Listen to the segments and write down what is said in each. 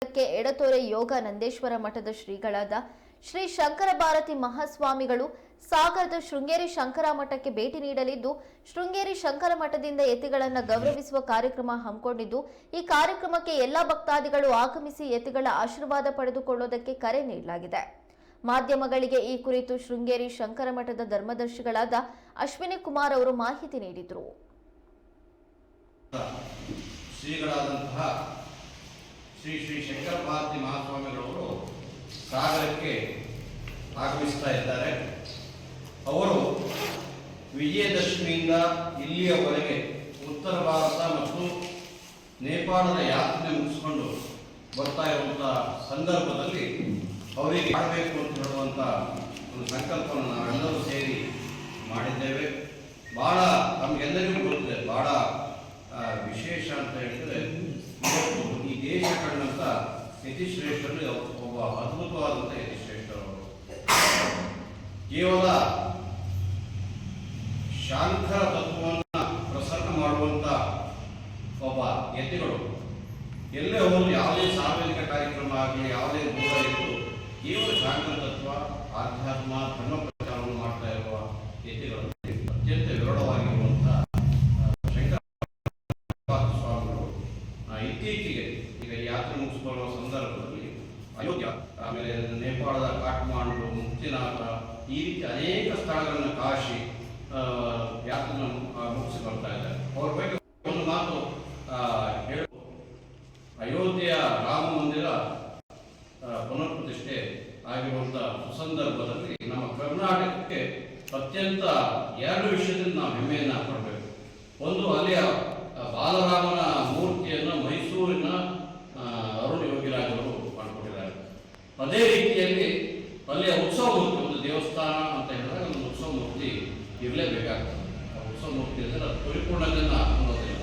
ನಗರಕ್ಕೆ ಎಡತೊರೆ ಯೋಗ ನಂದೇಶ್ವರ ಮಠದ ಶ್ರೀಗಳಾದ ಶ್ರೀ ಶಂಕರ ಭಾರತಿ ಮಹಾಸ್ವಾಮಿಗಳು ಸಾಗರದ ಶೃಂಗೇರಿ ಶಂಕರ ಮಠಕ್ಕೆ ಭೇಟಿ ನೀಡಲಿದ್ದು, ಶೃಂಗೇರಿ ಶಂಕರ ಮಠದಿಂದ ಯತಿಗಳನ್ನು ಗೌರವಿಸುವ ಕಾರ್ಯಕ್ರಮ ಹಮ್ಮಿಕೊಂಡಿದ್ದು, ಈ ಕಾರ್ಯಕ್ರಮಕ್ಕೆ ಎಲ್ಲಾ ಭಕ್ತಾದಿಗಳು ಆಗಮಿಸಿ ಯತಿಗಳ ಆಶೀರ್ವಾದ ಪಡೆದುಕೊಳ್ಳುವುದಕ್ಕೆ ಕರೆ ನೀಡಲಾಗಿದೆ. ಮಾಧ್ಯಮಗಳಿಗೆ ಈ ಕುರಿತು ಶೃಂಗೇರಿ ಶಂಕರ ಮಠದ ಧರ್ಮದರ್ಶಿಗಳಾದ ಅಶ್ವಿನಿ ಕುಮಾರ್ ಅವರು ಮಾಹಿತಿ ನೀಡಿದರು. ಶ್ರೀಗಳಾದಂತಹ ಶ್ರೀ ಶ್ರೀ ಶಂಕರ ಭಾರತಿ ಮಹಾಸ್ವಾಮಿಗಳವರು ಸಾಗರಕ್ಕೆ ಆಗಮಿಸ್ತಾ ಇದ್ದಾರೆ. ಅವರು ವಿಜಯದಶಮಿಯಿಂದ ಇಲ್ಲಿಯವರೆಗೆ ಉತ್ತರ ಭಾರತ ಮತ್ತು ನೇಪಾಳದ ಯಾತ್ರೆ ಮುಗಿಸಿಕೊಂಡು ಬರ್ತಾ ಇರುವಂತಹ ಸಂದರ್ಭದಲ್ಲಿ ಅವರಿಗೆ ಮಾಡಬೇಕು ಅಂತ ಹೇಳುವಂಥ ಒಂದು ಸಂಕಲ್ಪವನ್ನು ನಾವೆಲ್ಲರೂ ಸೇರಿ ಮಾಡಿದ್ದೇವೆ. ಬಹಳ ನಮಗೆಲ್ಲರಿಗೂ ಗೊತ್ತಿದೆ, ಬಹಳ ವಿಶೇಷ ಅಂತ ಹೇಳಿದರೆ ಈ ದೇಶ ಕಂಡಂಥ ಯತಿಶ್ರೇಷ್ಠರು ಒಬ್ಬ ಅದ್ಭುತವಾದಂಥ ಯತಿಶ್ರೇಷ್ಠರು. ಕೇವಲ ಶಾಂಕರ ತತ್ವವನ್ನು ಪ್ರಸನ್ನ ಮಾಡುವಂಥ ಒಬ್ಬ ಯತಿಗಳು. ಎಲ್ಲೇ ಹೋದ್ರು, ಯಾವುದೇ ಸಾರ್ವಜನಿಕ ಕಾರ್ಯಕ್ರಮ ಆಗಲಿ, ಯಾವುದೇ ದೂರ ಇದ್ದು ಕೇವಲ ಶಾಂಕರ ತತ್ವ, ಆಧ್ಯಾತ್ಮ, ಧರ್ಮ ಪ್ರಚಾರವನ್ನು ಮಾಡ್ತಾ ಇರುವ ಯತಿಗಳು ಅತ್ಯಂತ ವಿರಳವಾಗಿರುವಂಥ ಸ್ವಾಮಿಗಳು ಇತ್ತೀಚೆಗೆ ಈಗ ಯಾತ್ರೆ ಮುಗಿಸಿಕೊಳ್ಳುವ ಸಂದರ್ಭದಲ್ಲಿ ಅಯೋಧ್ಯ, ಆಮೇಲೆ ನೇಪಾಳದ ಕಾಠ್ಮಾಂಡು, ಮುಕ್ತಿನಾಥ, ಈ ರೀತಿ ಅನೇಕ ಸ್ಥಳಗಳನ್ನು, ಕಾಶಿ ಯಾತ್ರೆ ಮುಗಿಸಿ ಬರ್ತಾ ಇದ್ದಾರೆ. ಅವ್ರ ಬಗ್ಗೆ ಒಂದು ಮಾತು ಹೇಳು, ಅಯೋಧ್ಯೆಯ ರಾಮ ಮಂದಿರ ಪುನರ್ಪ್ರತಿಷ್ಠೆ ಆಗಿರುವಂಥ ಸಂದರ್ಭದಲ್ಲಿ ನಮ್ಮ ಕರ್ನಾಟಕಕ್ಕೆ ಅತ್ಯಂತ ಎರಡು ವಿಷಯದಲ್ಲಿ ನಾವು ಹೆಮ್ಮೆಯನ್ನು ಪಡಬೇಕು. ಒಂದು, ಅಲ್ಲಿಯ ಬಾಲರಾಮನ ಮೂರ್ತಿಯನ್ನು ಮೈಸೂರಿನ ಅರುಣ್ ಯೋಗಿರಾಜರು ಮಾಡಿಕೊಟ್ಟಿದ್ದಾರೆ. ಅದೇ ರೀತಿಯಲ್ಲಿ ಅಲ್ಲಿಯ ಉತ್ಸವ ಮೂರ್ತಿ, ಒಂದು ದೇವಸ್ಥಾನ ಅಂತ ಹೇಳಿದಾಗ ಒಂದು ಉತ್ಸವ ಮೂರ್ತಿ ಇರಲೇಬೇಕಾಗ್ತದೆ. ಆ ಉತ್ಸವ ಮೂರ್ತಿ ಅಂದರೆ ಅದು ಪರಿಪೂರ್ಣತೆಯನ್ನು ಅನ್ನೋದಿಲ್ಲ.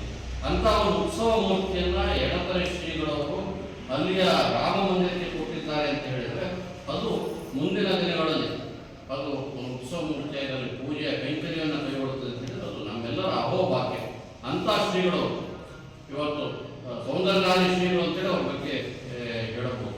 ಅಂಥ ಒಂದು ಉತ್ಸವ ಮೂರ್ತಿಯನ್ನು ಎಡತೊರೆ ಶ್ರೀಗಳವರು ಅಲ್ಲಿಯ ರಾಮ ಮಂದಿರಕ್ಕೆ ಕೊಟ್ಟಿದ್ದಾರೆ ಅಂತ ಹೇಳಿದರೆ ಅದು ಮುಂದಿನ ದಿನಗಳಲ್ಲಿ ಅದು ಒಂದು ಉತ್ಸವ ಮೂರ್ತಿಯಾಗಿ ಅಲ್ಲಿ ಪೂಜೆಯ ಕೈಂಕರ್ಯವನ್ನು ಕೈಗೊಳ್ಳುತ್ತದೆ ಅಂತ ಹೇಳಿದ್ರೆ ಅದು ನಮ್ಮೆಲ್ಲರ ಅಹೋಭಾಗ್ಯ. ಅಂಥ ಶ್ರೀಗಳು ಇವತ್ತು ಸೌಂದರ್ಯಾದಿ ಶ್ರೀಗಳು ಅಂತೇಳಿ ಅವ್ರ ಬಗ್ಗೆ ಹೇಳಬಹುದು.